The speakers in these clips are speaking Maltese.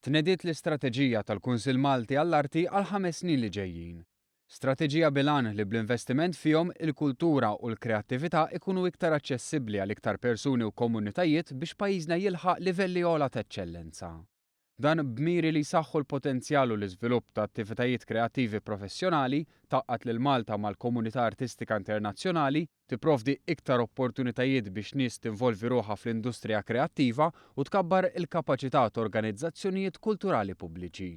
Tnediet l-istrateġija tal-Kunsill Malti għall-Arti għal 5 snin li ġejjin. Strateġija bilan li bl-investiment fihom il-kultura u l-kreattività ikunu iktar aċċessibbli għal iktar persuni u komunitajiet biex pajjiżna jilħaq livelli ogħla ta' eċċellenza. Dan b'miri li jsaħħu l-potenzjal u l-iżvilupp ta' attivitajiet kreattivi professjonali, taqqat lil Malta mal-komunità artistika internazzjonali, tipprovdi iktar opportunitajiet biex nies tinvolvi ruħha fl-industrija kreattiva u tkabbar il-kapaċità ta' organizzazzjonijiet kulturali pubbliċi.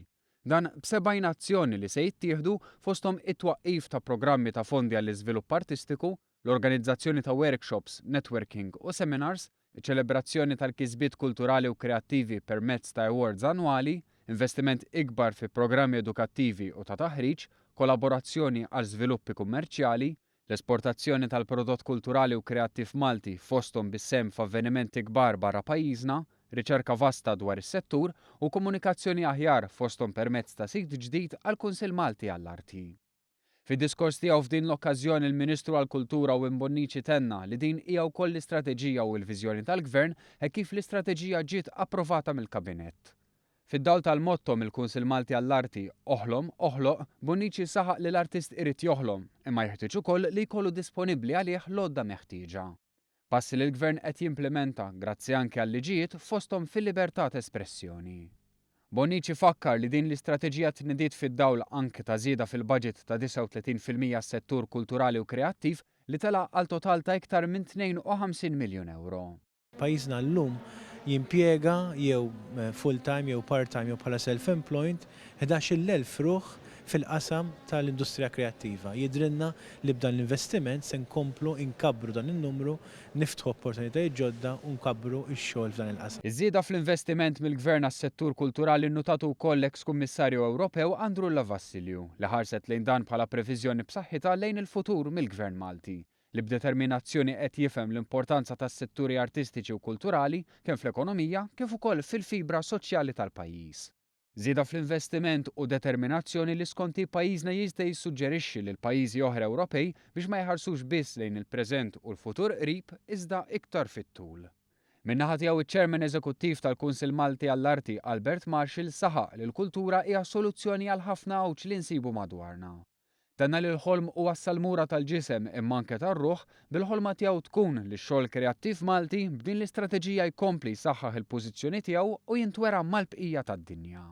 Dan b'7 azzjoni li se jittieħdu fosthom it-twaqqif ta' programmi ta' fondi għall-iżvilupp artistiku, l-organizzazzjoni ta' workshops, networking u seminars, iċ-ċelebrazzjoni tal-kisbiet kulturali u kreattivi permezz ta' awards annwali, investiment ikbar fi programmi edukattivi u ta' taħriġ, kollaborazzjoni għal żviluppi kummerċjali, l-esportazzjoni tal-prodott kulturali u kreattiv Malti fosthom bis-sehem f'avvenimenti kbar barra pajjiżna, riċerka vasta dwar is-settur u komunikazzjoni aħjar fosthom permezz ta' sit ġdid għall-Kunsill Malti għall-Arti. Fid-diskors tiegħu f'din l-okkażjoni il-Ministru għall-Kultura u Bonnici tenna li din hija wkoll l-istrateġija u l-viżjoni tal-Gvern hekk kif l-istrateġija ġiet approvata mill-Kabinett. Fid-dawl tal-motto mill-Kunsill Malti għall-Arti Oħlom, Oħloq, Bonnici saħaq li l-artist irid joħlom, imma jeħtieġ ukoll li jkollu disponibbli għalih l-għodda meħtieġa. Passi li l-Gvern qed jimplementa grazzi anke għal liġijiet fosthom fil-libertà ta' espressjoni. Bonnici fakkar li din l-istrateġija tnediet fid-dawl anke ta' żieda fil-budget ta' 39% s-settur kulturali u kreattiv li tela għal total ta' iktar minn 52 miljun euro. Pajjiżna llum jimpjega jew full-time jew part-time jew bħala self-employed 11,000 ruħ fil-qasam tal-industrija kreattiva. Jidrilna li b'dan l-investiment se nkomplu inkabbru dan in-numru, niftħu opportunitajiet ġodda u nkabbru x-xogħol f'dan il-qasam. Iż-żieda fl-investiment mill-Gvern għas-settur kulturali nnutatu wkoll ex-Kummissarju Ewropew Andrulla Vassilju li ħarset lejn dan bħala previżjoni b'saħħitha lejn il-futur mill-Gvern Malti li b'determinazzjoni qed jifhem l-importanza tas-setturi artistiċi u kulturali kemm fl-ekonomija kif ukoll fil-fibra soċjali tal-pajjiż. Żieda fl-investiment u determinazzjoni li skonti pajjiżna jista' jissuġġerixxi lil pajjiżi oħra Ewropej biex ma jħarsux biss lejn il-preżent u l-futur qrib iżda iktar fit-tul. Min-naħa tiegħu iċ-Chairman Eżekuttiv tal-Kunsill Malti għall-Arti Albert Marshall saħaq li l-kultura hija soluzzjoni għal ħafna għawġ li nsibu madwarna. Danna li l-ħolm huwa s-salmura tal-ġisem imma anke tar-ruħ bil-ħolma tiegħu tkun li x-xogħol kreattiv Malti b'din l-istrateġija jkompli jsaħħaħ il-pożizzjoni tiegħu u jintwera mal-bqija tad-dinja.